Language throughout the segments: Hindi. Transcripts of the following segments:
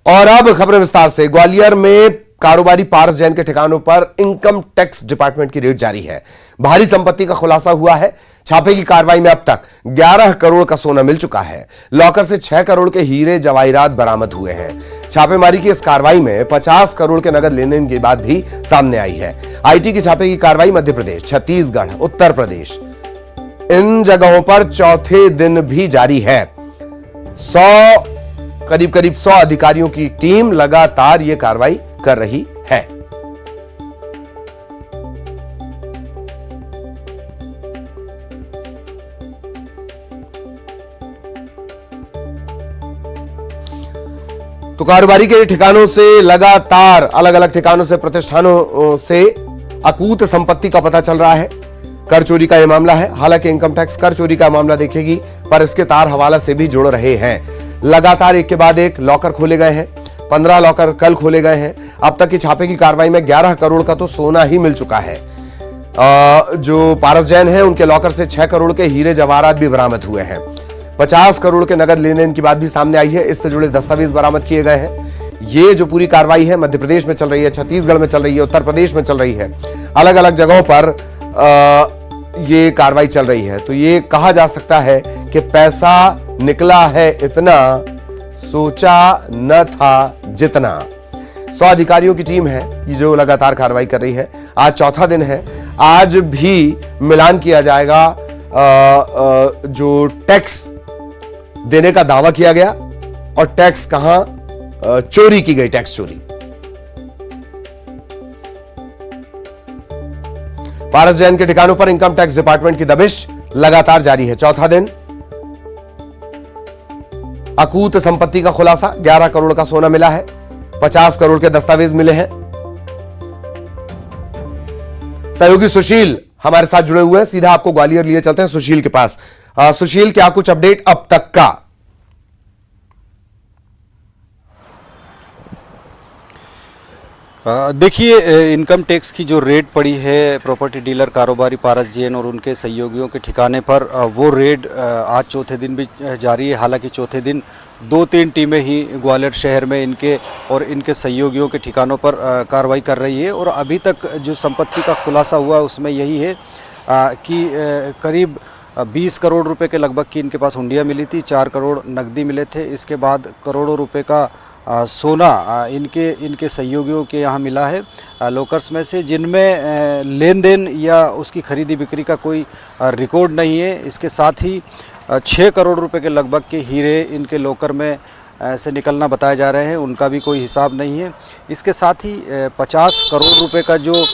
और अब खबरें विस्तार से। ग्वालियर में कारोबारी पारस जैन के ठिकानों पर इनकम टैक्स डिपार्टमेंट की रेड जारी है। भारी संपत्ति का खुलासा हुआ है। छापे की कार्रवाई में अब तक 11 करोड़ का सोना मिल चुका है। लॉकर से 6 करोड़ के हीरे जवाहिरात बरामद हुए हैं। छापेमारी की इस कार्रवाई में 50 करोड़ के नगद लेन देन की बात भी सामने आई है। आईटी की छापे की कार्रवाई मध्य प्रदेश, छत्तीसगढ़, उत्तर प्रदेश, इन जगहों पर चौथे दिन भी जारी है। करीब 100 अधिकारियों की टीम लगातार यह कार्रवाई कर रही है। तो कारोबारी के ठिकानों से लगातार अलग अलग ठिकानों से, प्रतिष्ठानों से अकूत संपत्ति का पता चल रहा है। कर चोरी का यह मामला है। हालांकि इनकम टैक्स कर चोरी का मामला देखेगी, पर इसके तार हवाला से भी जुड़ रहे हैं। लगातार एक के बाद एक लॉकर खोले गए हैं। 15 लॉकर कल खोले गए हैं। अब तक की छापे की कार्रवाई में 11 करोड़ का तो सोना ही मिल चुका है। जो पारस जैन है, उनके लॉकर से 6 करोड़ के हीरे जवाहरात भी बरामद हुए हैं। 50 करोड़ के नगद लेन देन की बात भी सामने आई है। इससे जुड़े दस्तावेज बरामद किए गए हैं। ये जो पूरी कार्रवाई है मध्य प्रदेश में चल रही है, छत्तीसगढ़ में चल रही है, उत्तर प्रदेश में चल रही है। अलग अलग जगहों पर ये कार्रवाई चल रही है। तो ये कहा जा सकता है कि पैसा निकला है इतना, सोचा न था जितना। 100 अधिकारियों की टीम है ये जो लगातार कार्रवाई कर रही है। आज चौथा दिन है। आज भी मिलान किया जाएगा जो टैक्स देने का दावा किया गया और टैक्स कहां चोरी की गई, टैक्स चोरी। पारस जैन के ठिकानों पर इनकम टैक्स डिपार्टमेंट की दबिश लगातार जारी है। चौथा दिन अकूत संपत्ति का खुलासा, 11 करोड़ का सोना मिला है, 50 करोड़ के दस्तावेज मिले हैं। सहयोगी सुशील हमारे साथ जुड़े हुए हैं। सीधा आपको ग्वालियर लिए चलते हैं सुशील के पास। सुशील, क्या कुछ अपडेट अब तक का? देखिए, इनकम टैक्स की जो रेड पड़ी है प्रॉपर्टी डीलर कारोबारी पारस जैन और उनके सहयोगियों के ठिकाने पर, वो रेड आज चौथे दिन भी जारी है। हालांकि चौथे दिन 2-3 टीमें ही ग्वालियर शहर में इनके और इनके सहयोगियों के ठिकानों पर कार्रवाई कर रही है। और अभी तक जो संपत्ति का खुलासा हुआ उसमें यही है कि करीब 20 करोड़ रुपए के लगभग की इनके पास हुंडियाँ मिली थी, 4 करोड़ नकदी मिले थे। इसके बाद करोड़ों रुपए का सोना इनके सहयोगियों के यहाँ मिला है लॉकर्स में से, जिनमें लेन देन या उसकी खरीदी बिक्री का कोई रिकॉर्ड नहीं है। इसके साथ ही 6 करोड़ रुपए के लगभग के हीरे इनके लॉकर में से निकलना बताए जा रहे हैं, उनका भी कोई हिसाब नहीं है। इसके साथ ही 50 करोड़ रुपए का जो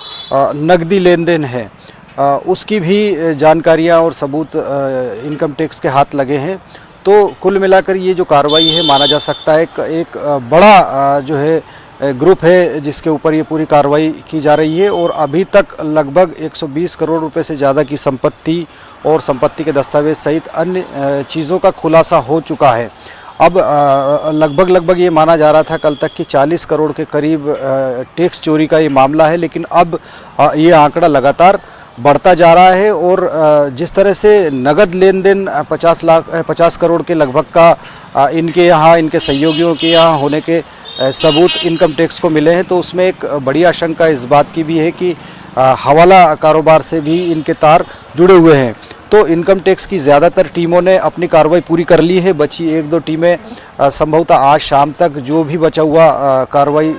नकदी लेन देन है उसकी भी जानकारियाँ और सबूत इनकम टैक्स के हाथ लगे हैं। तो कुल मिलाकर ये जो कार्रवाई है माना जा सकता है एक बड़ा जो है ग्रुप है जिसके ऊपर ये पूरी कार्रवाई की जा रही है। और अभी तक लगभग 120 करोड़ रुपए से ज़्यादा की संपत्ति और संपत्ति के दस्तावेज सहित अन्य चीज़ों का खुलासा हो चुका है। अब लगभग ये माना जा रहा था कल तक कि 40 करोड़ के करीब टैक्स चोरी का ये मामला है, लेकिन अब ये आंकड़ा लगातार बढ़ता जा रहा है। और जिस तरह से नगद लेन देन 50 करोड़ के लगभग का इनके यहाँ, इनके सहयोगियों के यहाँ होने के सबूत इनकम टैक्स को मिले हैं, तो उसमें एक बड़ी आशंका इस बात की भी है कि हवाला कारोबार से भी इनके तार जुड़े हुए हैं। तो इनकम टैक्स की ज़्यादातर टीमों ने अपनी कार्रवाई पूरी कर ली है। बची 1-2 टीमें संभवतः आज शाम तक जो भी बचा हुआ कार्रवाई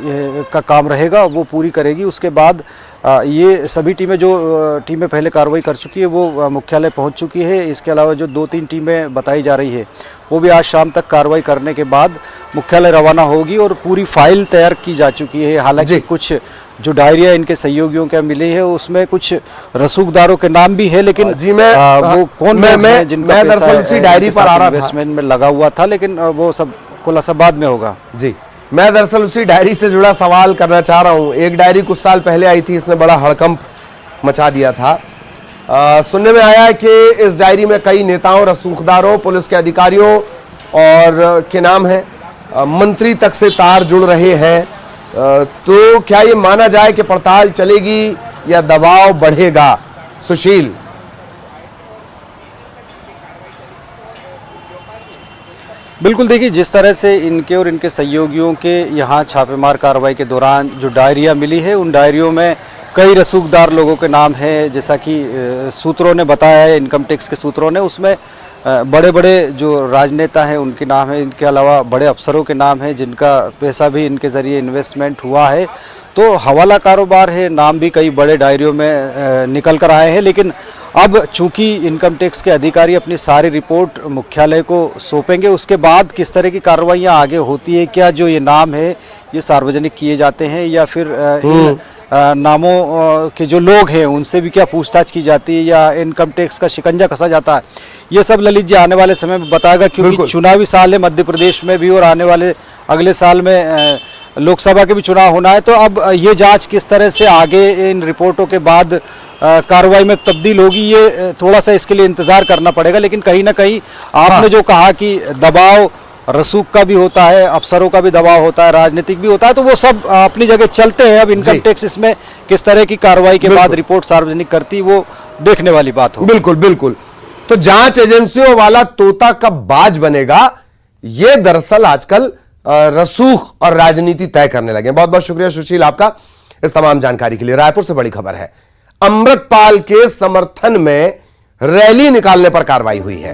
का काम रहेगा वो पूरी करेगी। उसके बाद ये सभी टीमें जो टीमें पहले कार्रवाई कर चुकी है वो मुख्यालय पहुंच चुकी है। इसके अलावा जो 2-3 टीमें बताई जा रही है वो भी आज शाम तक कार्रवाई करने के बाद मुख्यालय रवाना होगी और पूरी फाइल तैयार की जा चुकी है। हालांकि कुछ जो डायरिया इनके सहयोगियों के मिली है उसमें कुछ रसूखदारों के नाम भी है, लेकिन जी वो कौन मैं दरअसल उसी डायरी पर आ रहा था, इन्वेस्टमेंट में लगा हुआ था, लेकिन वो सब खुलासा बाद में होगा। जी, मैं दरअसल उसी डायरी से जुड़ा सवाल करना चाह रहा हूं। एक डायरी कुछ साल पहले आई थी, इसने बड़ा हड़कंप मचा दिया था। सुनने में आया है कि इस डायरी में कई नेताओं, रसूखदारों, पुलिस के अधिकारियों और के नाम है, मंत्री तक से तार जुड़ रहे हैं। तो क्या ये माना जाए कि पड़ताल चलेगी या दबाव बढ़ेगा? सुशील, बिल्कुल, देखिए जिस तरह से इनके और इनके सहयोगियों के यहाँ छापेमार कार्रवाई के दौरान जो डायरियाँ मिली है, उन डायरियों में कई रसूखदार लोगों के नाम हैं, जैसा कि सूत्रों ने बताया है, इनकम टैक्स के सूत्रों ने। उसमें बड़े बड़े जो राजनेता हैं उनके नाम हैं, इनके अलावा बड़े अफसरों के नाम हैं जिनका पैसा भी इनके ज़रिए इन्वेस्टमेंट हुआ है। तो हवाला कारोबार है, नाम भी कई बड़े डायरियों में निकल कर आए हैं। लेकिन अब चूंकि इनकम टैक्स के अधिकारी अपनी सारी रिपोर्ट मुख्यालय को सौंपेंगे, उसके बाद किस तरह की कार्रवाइयाँ आगे होती है, क्या जो ये नाम है ये सार्वजनिक किए जाते हैं या फिर इन नामों के जो लोग हैं उनसे भी क्या पूछताछ की जाती है या इनकम टैक्स का शिकंजा कसा जाता है, ये सब ललित जी आने वाले समय में बताएगा। क्योंकि चुनावी साल है मध्य प्रदेश में भी और आने वाले अगले साल में लोकसभा के भी चुनाव होना है। तो अब ये जांच किस तरह से आगे इन रिपोर्टों के बाद कार्रवाई में तब्दील होगी, ये थोड़ा सा इसके लिए इंतजार करना पड़ेगा। लेकिन कहीं ना कहीं आपने जो कहा कि दबाव रसूख का भी होता है, अफसरों का भी दबाव होता है, राजनीतिक भी होता है, तो वो सब अपनी जगह चलते हैं। अब इनकम टैक्स इसमें किस तरह की कार्रवाई के बाद रिपोर्ट सार्वजनिक करती, वो देखने वाली बात हो। बिल्कुल बिल्कुल। तो जांच एजेंसियों वाला तोता कब बाज बनेगा, ये दरअसल आजकल रसूख और राजनीति तय करने लगे। बहुत बहुत शुक्रिया सुशील आपका इस तमाम जानकारी के लिए। रायपुर से बड़ी खबर है, अमृतपाल के समर्थन में रैली निकालने पर कार्रवाई हुई है।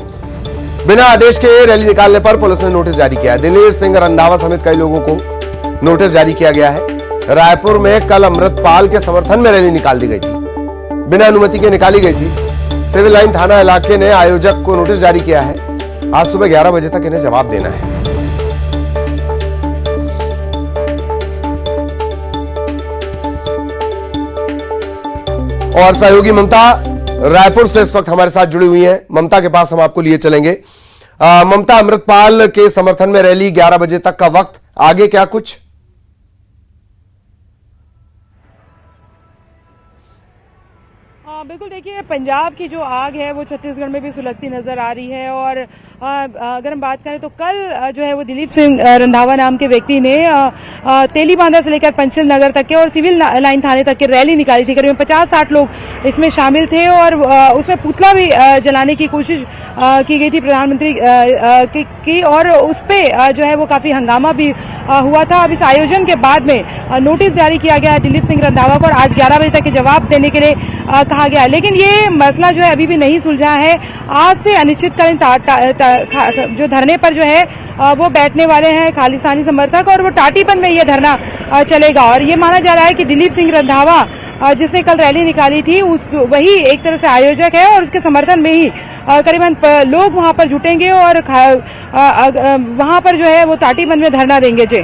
बिना आदेश के रैली निकालने पर पुलिस ने नोटिस जारी किया है। दिलीप सिंह रंधावा समेत कई लोगों को नोटिस जारी किया गया है। रायपुर में कल अमृतपाल के समर्थन में रैली निकाल दी गई थी, बिना अनुमति के निकाली गई थी। सिविल लाइन थाना इलाके ने आयोजक को नोटिस जारी किया है। आज सुबह 11 बजे तक इन्हें जवाब देना है। और सहयोगी ममता रायपुर से इस वक्त हमारे साथ जुड़ी हुई हैं। ममता के पास हम आपको लिए चलेंगे। ममता, अमृतपाल के समर्थन में रैली 11 बजे तक का वक्त, आगे क्या कुछ? बिल्कुल, देखिए पंजाब की जो आग है वो छत्तीसगढ़ में भी सुलगती नजर आ रही है। और अगर हम बात करें तो कल जो है वो दिलीप सिंह रंधावा नाम के व्यक्ति ने तेलीबांधा से लेकर पंचल नगर तक के और सिविल लाइन थाने तक की रैली निकाली थी। करीब 50-60 लोग इसमें शामिल थे और उसमें पुतला भी जलाने की कोशिश की गई थी प्रधानमंत्री की और उस पर जो है वो काफी हंगामा भी हुआ था। अब इस आयोजन के बाद में नोटिस जारी किया गया है दिलीप सिंह रंधावा को और आज 11 बजे तक के जवाब देने के लिए कहा गया। लेकिन ये मसला जो है अभी भी नहीं सुलझा है। आज से अनिश्चितकालीन जो धरने पर जो है वो बैठने वाले हैं खालिस्तानी समर्थक और वो टाटीबंद में ये धरना चलेगा। और ये माना जा रहा है कि दिलीप सिंह रंधावा जिसने कल रैली निकाली थी वही एक तरह से आयोजक है और उसके समर्थन में ही करीबन लोग वहां पर जुटेंगे और वहां पर जो है वो टाटीबंद में धरना देंगे। जी,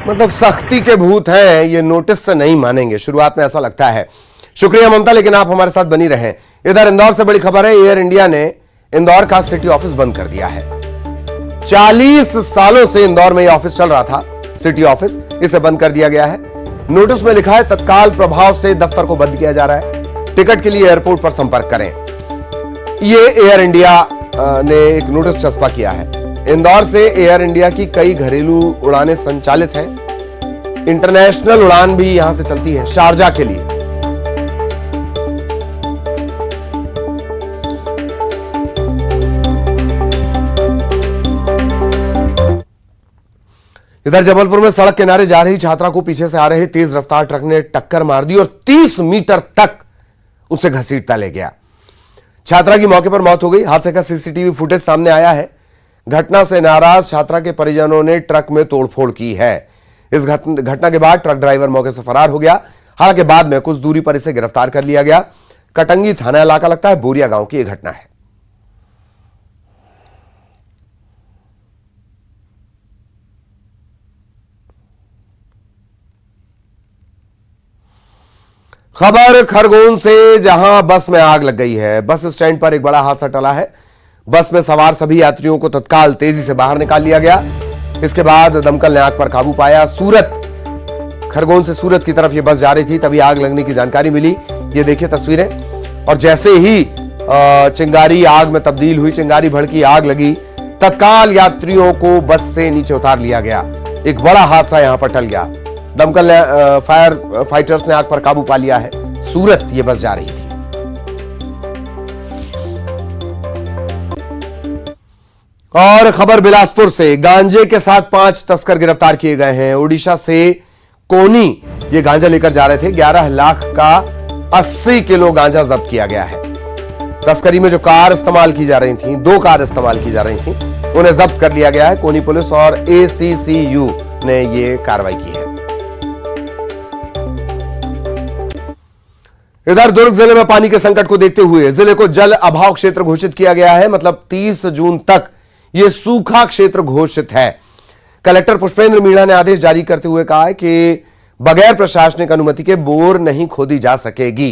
मतलब सख्ती के भूत हैं, ये नोटिस से नहीं मानेंगे, शुरुआत में ऐसा लगता है। शुक्रिया ममता, लेकिन आप हमारे साथ बनी रहें। इधर इंदौर से बड़ी खबर है, एयर इंडिया ने इंदौर का सिटी ऑफिस बंद कर दिया है। 40 सालों से इंदौर में यह ऑफिस चल रहा था, सिटी ऑफिस, इसे बंद कर दिया गया है। नोटिस में लिखा है तत्काल प्रभाव से दफ्तर को बंद किया जा रहा है, टिकट के लिए एयरपोर्ट पर संपर्क करें। ये एयर इंडिया ने एक नोटिस चस्पा किया है। इंदौर से एयर इंडिया की कई घरेलू उड़ानें संचालित हैं, इंटरनेशनल उड़ान भी यहां से चलती है शारजा के लिए। इधर जबलपुर में सड़क किनारे जा रही छात्रा को पीछे से आ रहे तेज रफ्तार ट्रक ने टक्कर मार दी और 30 मीटर तक उसे घसीटता ले गया। छात्रा की मौके पर मौत हो गई। हादसे का सीसीटीवी फुटेज सामने आया है। घटना से नाराज छात्रा के परिजनों ने ट्रक में तोड़फोड़ की है। इस घटना के बाद ट्रक ड्राइवर मौके से फरार हो गया। हालांकि बाद में कुछ दूरी पर इसे गिरफ्तार कर लिया गया। कटंगी थाना इलाका लगता है, बोरिया गांव की यह घटना है। खबर खरगोन से, जहां बस में आग लग गई है। बस स्टैंड पर एक बड़ा हादसा टला है। बस में सवार सभी यात्रियों को तत्काल तेजी से बाहर निकाल लिया गया। इसके बाद दमकल ने आग पर काबू पाया। खरगोन से सूरत की तरफ ये बस जा रही थी, तभी आग लगने की जानकारी मिली। ये देखिए तस्वीरें। और जैसे ही चिंगारी आग में तब्दील हुई, चिंगारी भड़की, आग लगी, तत्काल यात्रियों को बस से नीचे उतार लिया गया। एक बड़ा हादसा यहां पर टल गया। दमकल फायर फाइटर्स ने आग पर काबू पा लिया है। सूरत ये बस जा रही थी। और खबर बिलासपुर से, गांजे के साथ 5 तस्कर गिरफ्तार किए गए हैं। ओडिशा से कोनी ये गांजा लेकर जा रहे थे। 11 लाख का 80 किलो गांजा जब्त किया गया है। तस्करी में जो कार इस्तेमाल की जा रही थी, 2 कार इस्तेमाल की जा रही थी, उन्हें जब्त कर लिया गया है। कोनी पुलिस और ACCU ने ये कार्रवाई की है। इधर दुर्ग जिले में पानी के संकट को देखते हुए जिले को जल अभाव क्षेत्र घोषित किया गया है। मतलब 30 जून तक यह सूखा क्षेत्र घोषित है। कलेक्टर पुष्पेंद्र मीणा ने आदेश जारी करते हुए कहा है कि बगैर प्रशासनिक अनुमति के बोर नहीं खोदी जा सकेगी।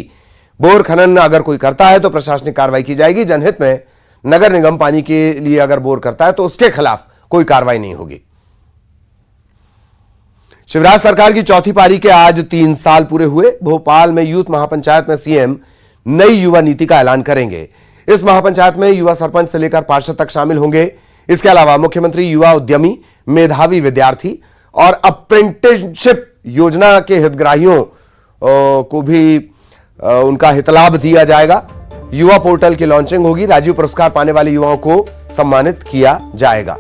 बोर खनन अगर कोई करता है तो प्रशासनिक कार्रवाई की जाएगी। जनहित में नगर निगम पानी के लिए अगर बोर करता है तो उसके खिलाफ कोई कार्रवाई नहीं होगी। शिवराज सरकार की चौथी पारी के आज 3 साल पूरे हुए। भोपाल में यूथ महापंचायत में सीएम नई युवा नीति का ऐलान करेंगे। इस महापंचायत में युवा सरपंच से लेकर पार्षद तक शामिल होंगे। इसके अलावा मुख्यमंत्री युवा उद्यमी, मेधावी विद्यार्थी और अप्रेंटिसशिप योजना के हितग्राहियों को भी उनका हितलाभ दिया जाएगा। युवा पोर्टल की लॉन्चिंग होगी। राजीव पुरस्कार पाने वाले युवाओं को सम्मानित किया जाएगा।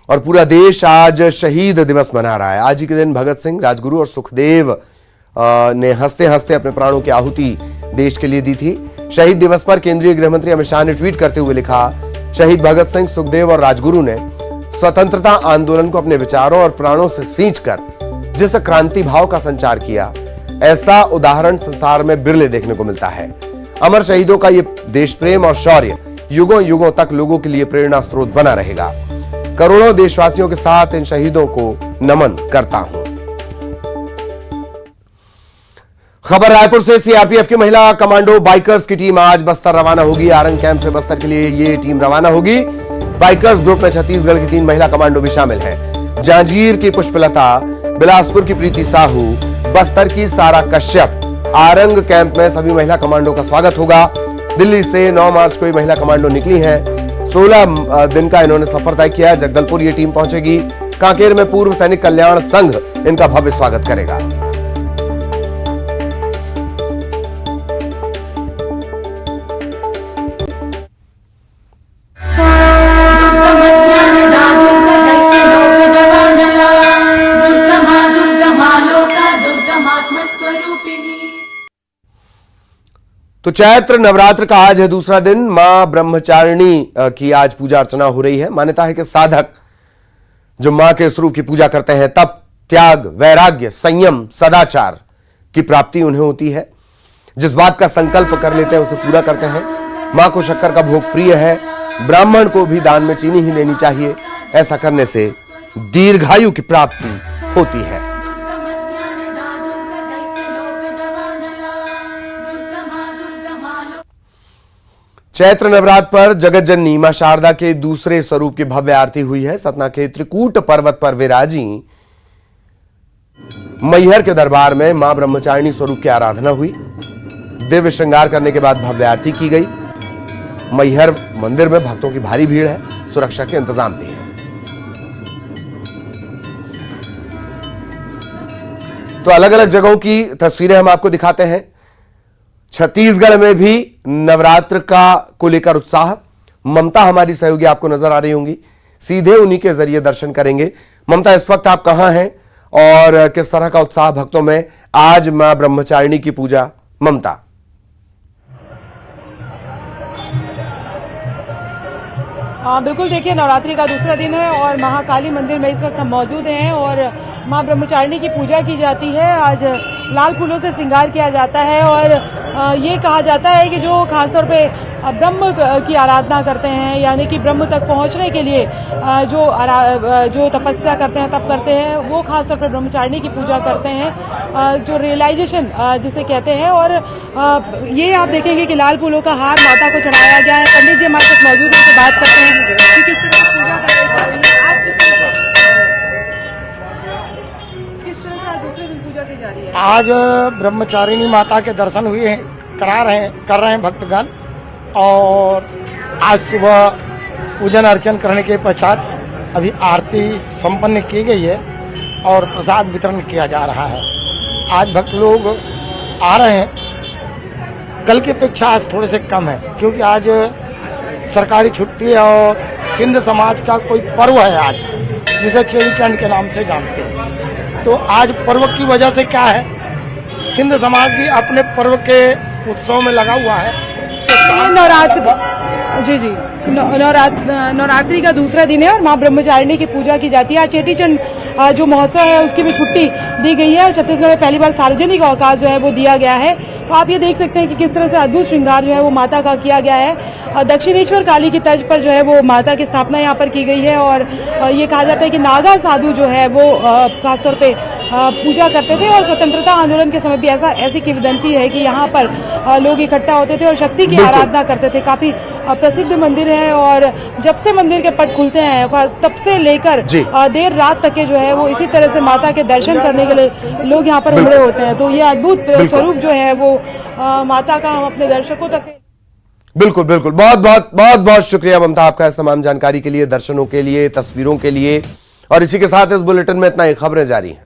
और पूरा देश आज शहीद दिवस मना रहा है। आज ही के दिन भगत सिंह, राजगुरु और सुखदेव ने हंसते हंसते अपने प्राणों की आहुति देश के लिए दी थी। शहीद दिवस पर केंद्रीय गृह मंत्री अमित शाह ने ट्वीट करते हुए लिखा, शहीद भगत सिंह, सुखदेव और राजगुरु ने स्वतंत्रता आंदोलन को अपने विचारों और प्राणों से सींचकर जिस क्रांति भाव का संचार किया, ऐसा उदाहरण संसार में बिरले देखने को मिलता है। अमर शहीदों का ये देश प्रेम और शौर्य युगों युगों तक लोगों के लिए प्रेरणा स्रोत बना रहेगा। करोड़ों देशवासियों के साथ इन शहीदों को नमन करता हूं। खबर रायपुर से, सीआरपीएफ की महिला कमांडो बाइकर्स की टीम आज बस्तर रवाना होगी। आरंग कैंप से बस्तर के लिए ये टीम रवाना होगी। बाइकर्स ग्रुप में छत्तीसगढ़ की 3 महिला कमांडो भी शामिल हैं। जांजगीर की पुष्पलता, बिलासपुर की प्रीति साहू, बस्तर की सारा कश्यप। आरंग कैंप में सभी महिला कमांडो का स्वागत होगा। दिल्ली से 9 मार्च को ये महिला कमांडो निकली हैं। 16 दिन का इन्होंने सफर तय किया। जगदलपुर ये टीम पहुंचेगी। कांकेर में पूर्व सैनिक कल्याण संघ इनका भव्य स्वागत करेगा। तो चैत्र नवरात्र का आज है दूसरा दिन। मां ब्रह्मचारिणी की आज पूजा अर्चना हो रही है। मान्यता है कि साधक जो मां के स्वरूप की पूजा करते हैं, तप, त्याग, वैराग्य, संयम, सदाचार की प्राप्ति उन्हें होती है। जिस बात का संकल्प कर लेते हैं उसे पूरा करते हैं। मां को शक्कर का भोग प्रिय है। ब्राह्मण को भी दान में चीनी ही देनी चाहिए। ऐसा करने से दीर्घायु की प्राप्ति होती है। चैत्र नवरात्र पर जगत जननी मां शारदा के दूसरे स्वरूप की भव्य आरती हुई है। सतना के त्रिकूट पर्वत पर विराजी मैहर के दरबार में मां ब्रह्मचारिणी स्वरूप की आराधना हुई। दिव्य श्रृंगार करने के बाद भव्य आरती की गई। मैहर मंदिर में भक्तों की भारी भीड़ है। सुरक्षा के इंतजाम भी है। तो अलग अलग जगहों की तस्वीरें हम आपको दिखाते हैं। छत्तीसगढ़ में भी नवरात्र को लेकर उत्साह। ममता हमारी सहयोगी आपको नजर आ रही होंगी। सीधे उन्हीं के जरिए दर्शन करेंगे। ममता, इस वक्त आप कहां हैं और किस तरह का उत्साह भक्तों में आज मां ब्रह्मचारिणी की पूजा? ममता। हाँ बिल्कुल, देखिए नवरात्रि का दूसरा दिन है और महाकाली मंदिर में इस वक्त हम मौजूद हैं और मां ब्रह्मचारिणी की पूजा की जाती है। आज लाल फूलों से श्रृंगार किया जाता है और ये कहा जाता है कि जो खासतौर पे ब्रह्म की आराधना करते हैं, यानी कि ब्रह्म तक पहुंचने के लिए जो तपस्या करते हैं, तप करते हैं, वो खासतौर पे ब्रह्मचारिणी की पूजा करते हैं, जो रियलाइजेशन जिसे कहते हैं। और ये आप देखेंगे कि लाल फूलों का हार माता को चढ़ाया गया है। पंडित जी हमारे साथ मौजूद हैं, बात करते हैं कि किस तरह से पूजा कराई जा रही है। आज किस तरह से दूसरे दिन पूजा की जा रही है? आज ब्रह्मचारिणी माता के दर्शन हुए हैं, कर रहे हैं भक्तगण। और आज सुबह पूजन अर्चन करने के पश्चात अभी आरती संपन्न की गई है और प्रसाद वितरण किया जा रहा है। आज भक्त लोग आ रहे हैं कल की अपेक्षा आज थोड़े से कम है, क्योंकि आज सरकारी छुट्टी है और सिंध समाज का कोई पर्व है आज, जिसे चेटी चंड के नाम से जानते हैं। तो आज पर्व की वजह से क्या है, सिंध समाज भी अपने पर्व के उत्सव में लगा हुआ है। नवरात्रि का दूसरा दिन है और मां ब्रह्मचारिणी की पूजा की जाती है। आज चेटी चंड जो महोत्सव है उसकी भी छुट्टी दी गई है और छत्तीसगढ़ में पहली बार सार्वजनिक अवकाश जो है वो दिया गया है। तो आप ये देख सकते हैं कि किस तरह से अद्भुत श्रृंगार जो है वो माता का किया गया है। दक्षिणेश्वर काली की तर्ज पर जो है वो माता की स्थापना यहाँ पर की गई है और ये कहा जाता है कि नागा साधु जो है वो खासतौर पे पूजा करते थे और स्वतंत्रता आंदोलन के समय भी ऐसी किंवदंती है कि यहाँ पर लोग इकट्ठा होते थे और शक्ति की आराधना करते थे। काफी प्रसिद्ध मंदिर है और जब से मंदिर के पट खुलते हैं तब से लेकर देर रात तक के जो है वो इसी तरह से माता के दर्शन करने के लिए लोग यहाँ पर उमड़े होते हैं। तो ये अद्भुत स्वरूप जो है वो माता का हम अपने दर्शकों तक बिल्कुल बिल्कुल, बहुत शुक्रिया ममता आपका इस तमाम जानकारी के लिए, दर्शनों के लिए, तस्वीरों के लिए। और इसी के साथ इस बुलेटिन में इतना ही खबरें जारी हैं।